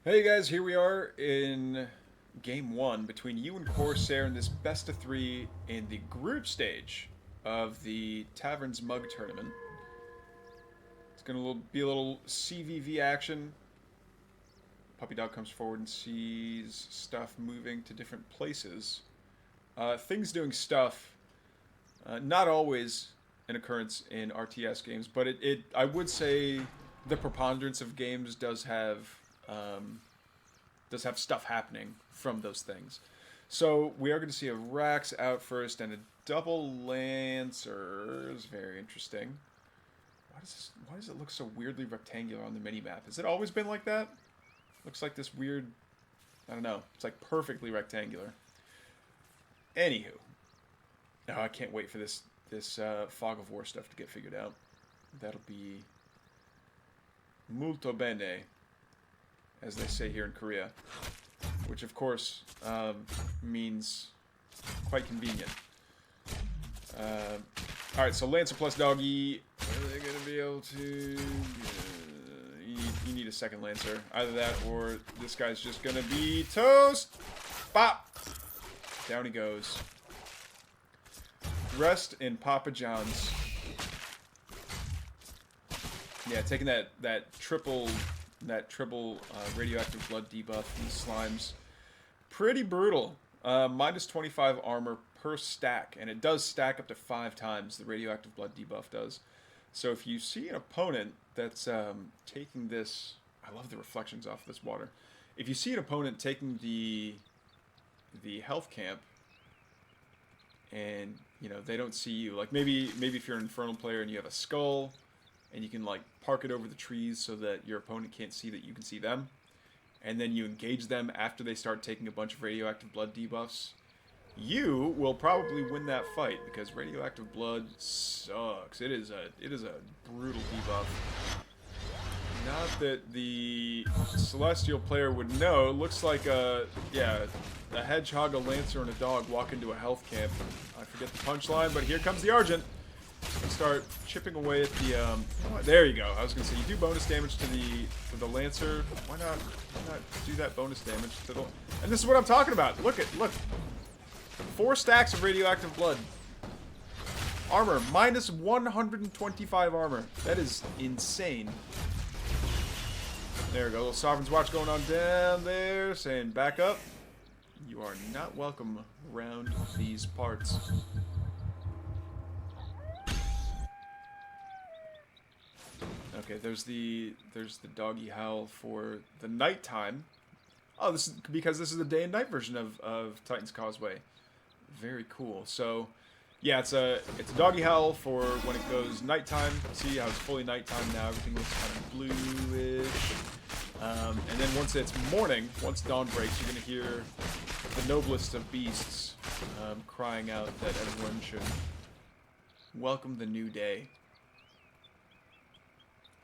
Hey guys, here we are in game one between you and Corsair in this best of three in the group stage of the TavernsMug tournament. It's gonna be a little CvV action. Puppy dog comes forward and sees stuff moving to different places. Things doing stuff, not always an occurrence in RTS games, but I would say the preponderance of games does have stuff happening from those things. So we are going to see a Rax out first and a double Lancer. Is very interesting. Why does it look so weirdly rectangular on the minimap? Has it always been like that? Looks like this weird, I don't know. It's like perfectly rectangular. Anywho, oh, I can't wait for this Fog of War stuff to get figured out. That'll be molto bene, as they say here in Korea, which of course means quite convenient. Alright, so Lancer plus Doggy, are they going to be able to... you need a second Lancer. Either that or this guy's just going to be toast! Bop! Down he goes. Rest in Papa John's. Yeah, taking that triple radioactive blood debuff, these slimes, pretty brutal. Minus 25 armor per stack, and it does stack up to 5 times the radioactive blood debuff does. So if you see an opponent that's taking this, I love the reflections off this water. If you see an opponent taking the health camp, and you know they don't see you, like maybe if you're an infernal player and you have a skull, and you can like park it over the trees so that your opponent can't see that you can see them, and then you engage them after they start taking a bunch of radioactive blood debuffs, you will probably win that fight because radioactive blood sucks. It is a brutal debuff. Not that the celestial player would know. It looks like a hedgehog, a lancer, and a dog walk into a health camp. I forget the punchline, but here comes the Argent. And start chipping away at the there you go. I was gonna say you do bonus damage to the Lancer. Why not do that bonus damage to the, and this is what I'm talking about. Look 4 stacks of radioactive blood. Armor minus 125 armor. That is insane. There we go. Little Sovereign's Watch going on down there, saying back up. You are not welcome around these parts. Okay, there's the doggy howl for the nighttime. Oh, this is because this is the day and night version of Titan's Causeway. Very cool. So, yeah, it's a doggy howl for when it goes nighttime. See how it's fully nighttime now. Everything looks kind of bluish. And then once it's morning, once dawn breaks, you're gonna hear the noblest of beasts crying out that everyone should welcome the new day.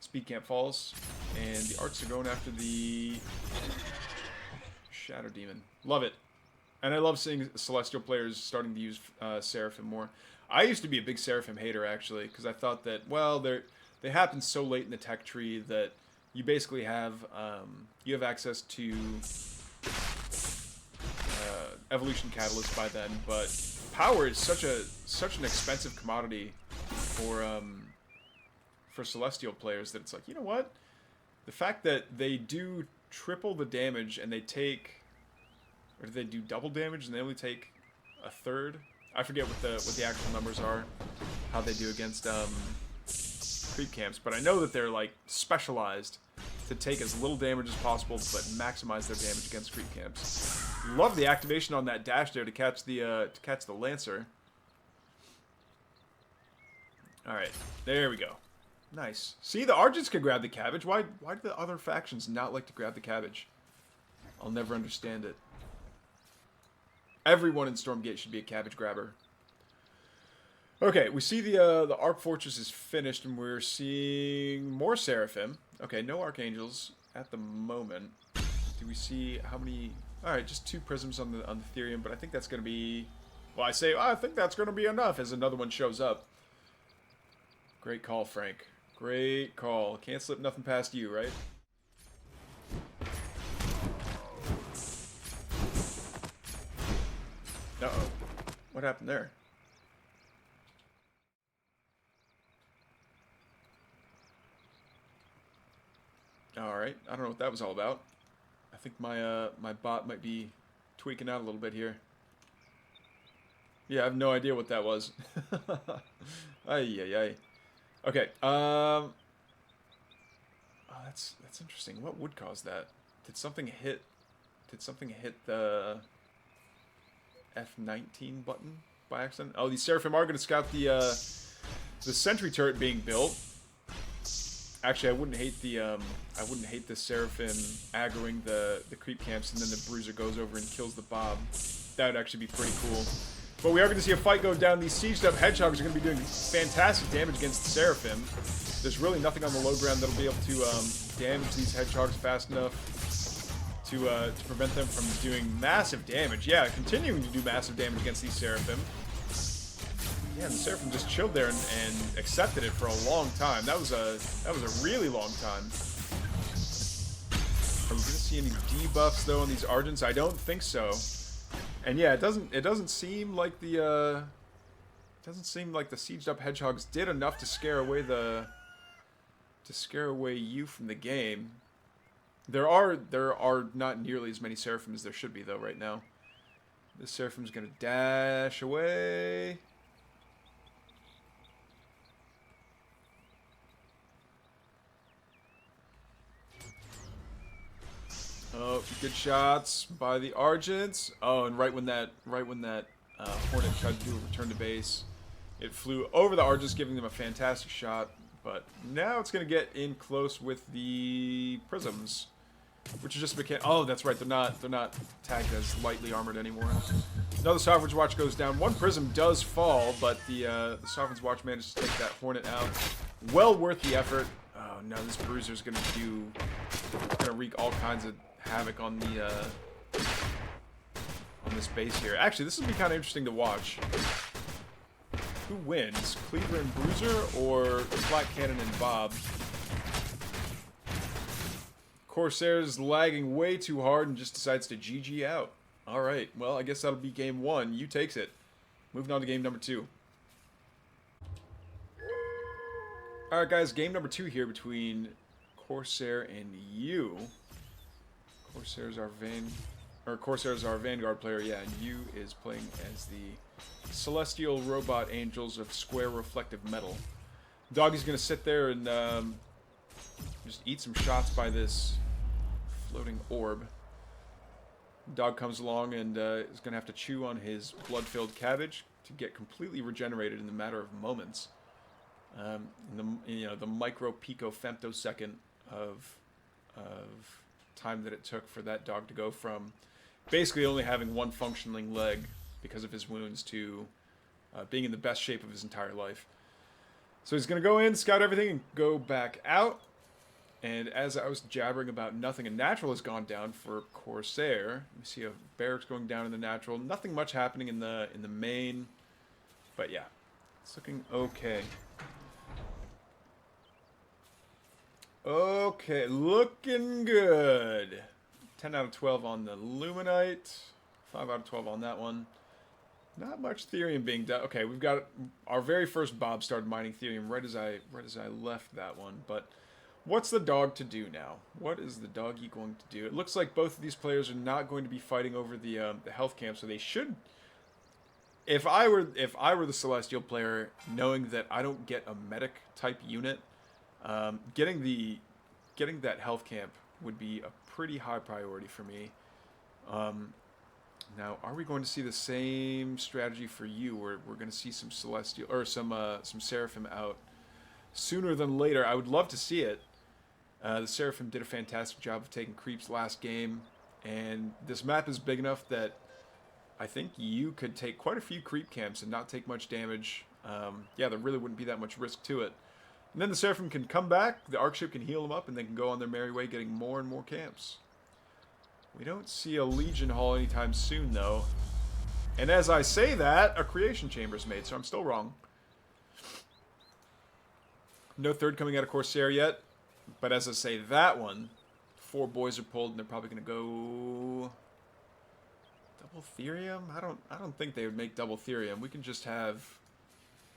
Speed Camp Falls, and the arts are going after the Shadow Demon. Love it. And I love seeing Celestial players starting to use Seraphim more. I used to be a big Seraphim hater, actually, because I thought that, well, they happen so late in the tech tree that you basically have, you have access to Evolution Catalyst by then, but power is such an expensive commodity for Celestial players that it's like, you know what? The fact that they do triple the damage and they take, or do they do double damage and they only take a third? I forget what the actual numbers are, how they do against creep camps, but I know that they're like specialized to take as little damage as possible but maximize their damage against creep camps. Love the activation on that dash there to catch the Lancer. All right, there we go. Nice. See, the Argents can grab the cabbage. Why do the other factions not like to grab the cabbage? I'll never understand it. Everyone in Stormgate should be a cabbage grabber. Okay, we see the Arc Fortress is finished, and we're seeing more Seraphim. Okay, no Archangels at the moment. Do we see how many? All right, just 2 prisms on the Therium, but I think that's going to be. Well, I think that's going to be enough as another one shows up. Great call, Frank. Great call. Can't slip nothing past you, right? What happened there? Alright, I don't know what that was all about. I think my my bot might be tweaking out a little bit here. Yeah, I have no idea what that was. Ay, ay, ay. Okay, oh, that's interesting. What would cause that? Did something hit the F19 button by accident? Oh, these Seraphim are going to scout the sentry turret being built. Actually, I wouldn't hate the Seraphim aggroing the creep camps, and then the Bruiser goes over and kills the Bob. That would actually be pretty cool. But we are going to see a fight go down. These sieged up Hedgehogs are going to be doing fantastic damage against the Seraphim. There's really nothing on the low ground that'll be able to damage these Hedgehogs fast enough to prevent them from doing massive damage. Yeah, continuing to do massive damage against these Seraphim. Yeah, the Seraphim just chilled there and accepted it for a long time. That was a really long time. Are we going to see any debuffs though on these Argents? I don't think so. And yeah, it doesn't seem like the sieged up Hedgehogs did enough to scare away you from the game. There are not nearly as many Seraphim as there should be though right now. This Seraphim's gonna dash away. Oh, good shots by the Argents. Oh, and right when that Hornet tried to do a return to base, it flew over the Argents, giving them a fantastic shot. But now it's gonna get in close with the Prisms, which is just oh, that's right. They're not tagged as lightly armored anymore. Another Sovereign's Watch goes down. One Prism does fall, but the Sovereign's Watch managed to take that Hornet out. Well worth the effort. Oh no, this Bruiser's gonna wreak all kinds of havoc on the on this base here. Actually, this will be kind of interesting to watch. Who wins, Cleaver and Bruiser, or Flat Cannon and Bob? Corsair's lagging way too hard and just decides to GG out. All right, well, I guess that'll be game one. You takes it. Moving on to game number 2. All right, guys, game number 2 here between Corsair and you. Corsair's our Vanguard player, yeah, and you is playing as the Celestial Robot Angels of Square Reflective Metal. Doggy's gonna sit there and just eat some shots by this floating orb. Dog comes along and is gonna have to chew on his blood-filled cabbage to get completely regenerated in a matter of moments. The micro pico femtosecond of time that it took for that dog to go from basically only having one functioning leg because of his wounds to being in the best shape of his entire life. So he's going to go in, scout everything, and go back out. And as I was jabbering about nothing, a natural has gone down for Corsair. You see a barracks going down in the natural. Nothing much happening in the main. But yeah, it's looking okay. Okay, looking good. 10 out of 12 on the Luminite. 5 out of 12 on that one. Not much Therium being done. Okay, we've got our very first Bob started mining Therium right as I left that one. But what's the dog to do now? What is the doggy going to do? It looks like both of these players are not going to be fighting over the health camp, so they should. If I were the Celestial player, knowing that I don't get a medic type unit, getting that health camp would be a pretty high priority for me. Now, are we going to see the same strategy for you, where we're going to see some Celestial or some Seraphim out sooner than later? I would love to see it. The Seraphim did a fantastic job of taking creeps last game, and this map is big enough that I think you could take quite a few creep camps and not take much damage. Yeah, there really wouldn't be that much risk to it. And then the Seraphim can come back, the Arc Ship can heal them up, and they can go on their merry way getting more and more camps. We don't see a Legion Hall anytime soon, though. And as I say that, a Creation Chamber's made, so I'm still wrong. No third coming out of Corsair yet, but as I say that one, 4 boys are pulled, and they're probably going to go... Double Therium? I don't think they would make double Therium. We can just have,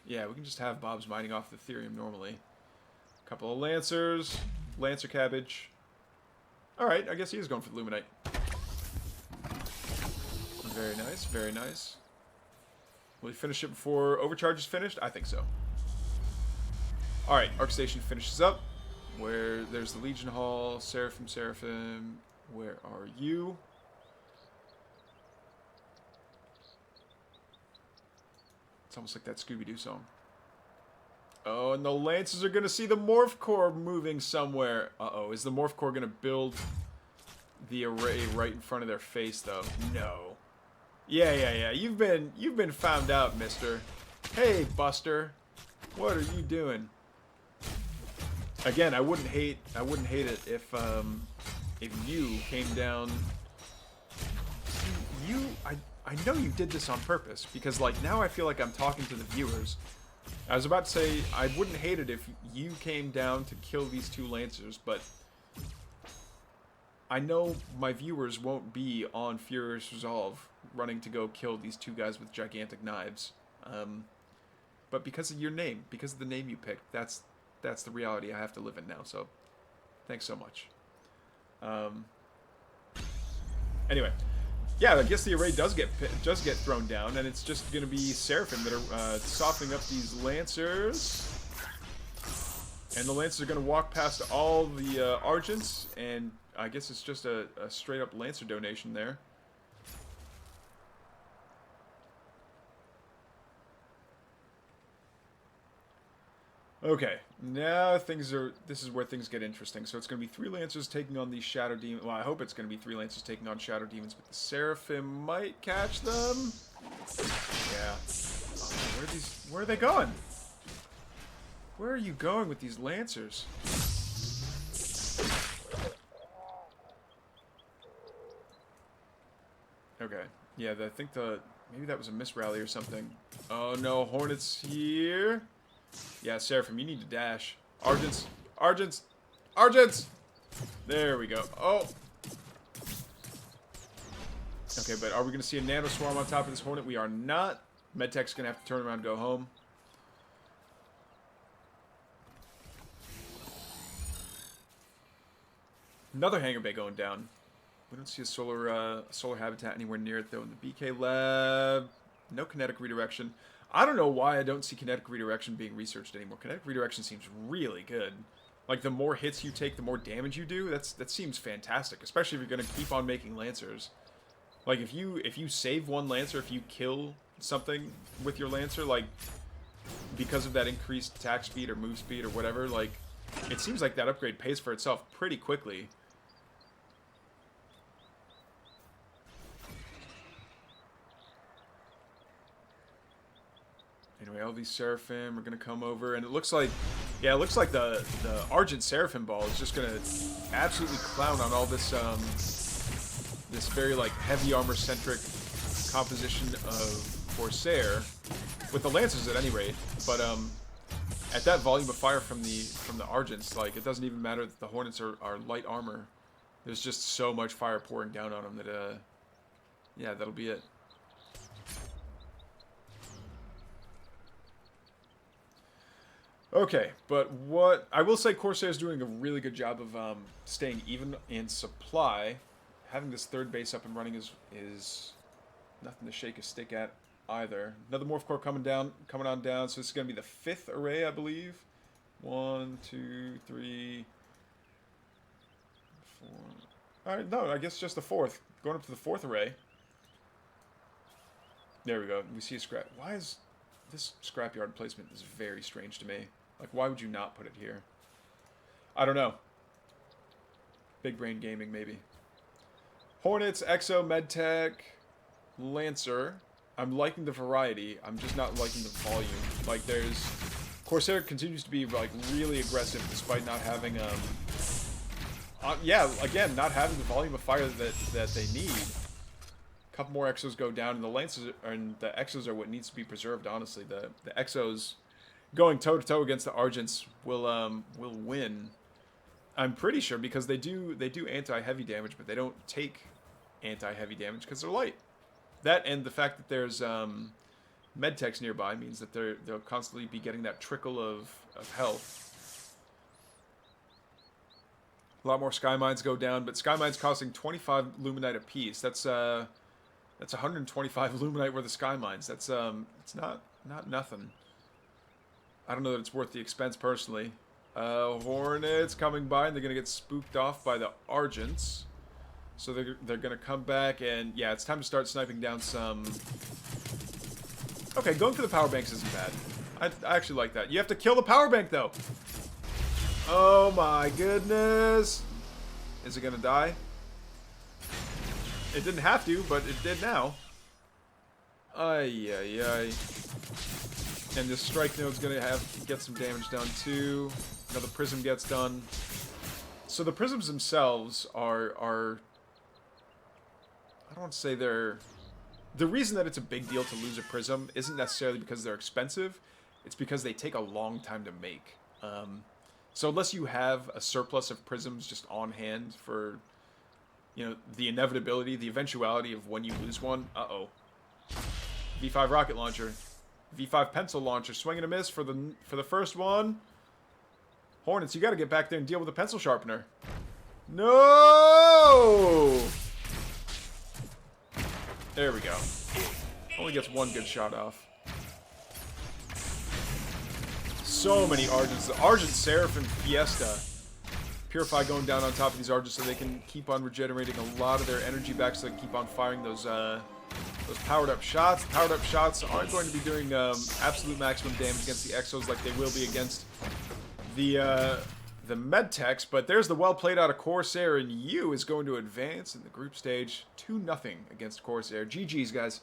yeah, we can just have Bob's mining off the Therium normally. Couple of Lancers, Lancer Cabbage. All right, I guess he is going for the Luminite. Very nice, very nice. Will he finish it before Overcharge is finished? I think so. All right, Arc Station finishes up. Where there's the Legion Hall, Seraphim. Where are you? It's almost like that Scooby-Doo song. Oh, and the Lancers are going to see the Morph Core moving somewhere. Uh-oh, is the Morph Core going to build the array right in front of their face, though? No. Yeah. You've been found out, mister. Hey, Buster. What are you doing? Again, I wouldn't hate it if you came down. I know you did this on purpose, because like now I feel like I'm talking to the viewers. I was about to say I wouldn't hate it if you came down to kill these two Lancers, but I know my viewers won't be on Furious Resolve running to go kill these two guys with gigantic knives. But because of your name, because of the name you picked, that's the reality I have to live in now, so thanks so much. Anyway, yeah, I guess the array does get thrown down, and it's just going to be Seraphim that are softening up these Lancers. And the Lancers are going to walk past all the Argents, and I guess it's just a straight-up Lancer donation there. Okay, now this is where things get interesting. So it's going to be 3 Lancers taking on these Shadow Demons. Well, I hope it's going to be 3 Lancers taking on Shadow Demons, but the Seraphim might catch them. Yeah. Oh, where are they going? Where are you going with these Lancers? Okay. Yeah, I think maybe that was a misrally or something. Oh no, Hornets here. Yeah, Seraphim, you need to dash. Argents! Argents! Argents! There we go. Oh! Okay, but are we going to see a Nano Swarm on top of this Hornet? We are not. Medtech's going to have to turn around and go home. Another hangar bay going down. We don't see a solar habitat anywhere near it, though, in the BK lab. No kinetic redirection. I don't know why I don't see kinetic redirection being researched anymore. Kinetic redirection seems really good. Like, the more hits you take, the more damage you do. That seems fantastic, especially if you're going to keep on making Lancers. Like, if you save one Lancer, if you kill something with your Lancer, like, because of that increased attack speed or move speed or whatever, like, it seems like that upgrade pays for itself pretty quickly. Anyway, all these Seraphim are going to come over, and it looks like, yeah, it looks like the Argent Seraphim ball is just going to absolutely clown on all this, this very, like, heavy armor-centric composition of Corsair, with the Lancers at any rate, but, at that volume of fire from the Argents, like, it doesn't even matter that the Hornets are light armor. There's just so much fire pouring down on them that, yeah, that'll be it. Okay, but what I will say, Corsair is doing a really good job of staying even in supply. Having this third base up and running is nothing to shake a stick at either. Another Morph Core coming on down. So this is going to be the 5th array, I believe. 1, 2, 3, 4. All right, no, I guess just the 4th. Going up to the 4th array. There we go. We see a scrap. Why is this scrapyard placement is very strange to me. Like, why would you not put it here? I don't know. Big brain gaming, maybe. Hornets, Exo, Medtech, Lancer. I'm liking the variety. I'm just not liking the volume. Like, Corsair continues to be, like, really aggressive despite not having, yeah, again, not having the volume of fire that they need. A couple more Exos go down, and the Lancers and the Exos are what needs to be preserved, honestly. The Exos going toe-to-toe against the Argents will win. I'm pretty sure, because they do anti-heavy damage, but they don't take anti-heavy damage because they're light. That and the fact that there's medtechs nearby means that they'll constantly be getting that trickle of health. A lot more sky mines go down, but sky mines costing 25 luminite apiece. That's 125 luminite worth of sky mines. That's it's not nothing. I don't know that it's worth the expense personally. Hornets coming by, and they're gonna get spooked off by the Argents. So they're gonna come back, and yeah, it's time to start sniping down some. Okay, going for the power banks isn't bad. I actually like that. You have to kill the power bank though. Oh my goodness! Is it gonna die? It didn't have to, but it did now. Ay ay ay. And this strike node's gonna get some damage done too. Another prism gets done. So the prisms themselves are I don't want to say they're... The reason that it's a big deal to lose a prism isn't necessarily because they're expensive. It's because they take a long time to make. So unless you have a surplus of prisms just on hand for, you know, the inevitability, the eventuality of when you lose one. Uh-oh. V5 rocket launcher. V5 pencil launcher. Swing and a miss for the first one. Hornets, you got to get back there and deal with the pencil sharpener. No! There we go. Only gets one good shot off. So many Argents. The Argent Seraphim Fiesta. Purify going down on top of these Argents so they can keep on regenerating a lot of their energy back so they can keep on firing those powered up shots. Powered up shots aren't going to be doing absolute maximum damage against the Exos like they will be against the Medtechs, but there's the well played out of Corsair, and you is going to advance in the group stage 2-0 against Corsair. GG's, guys.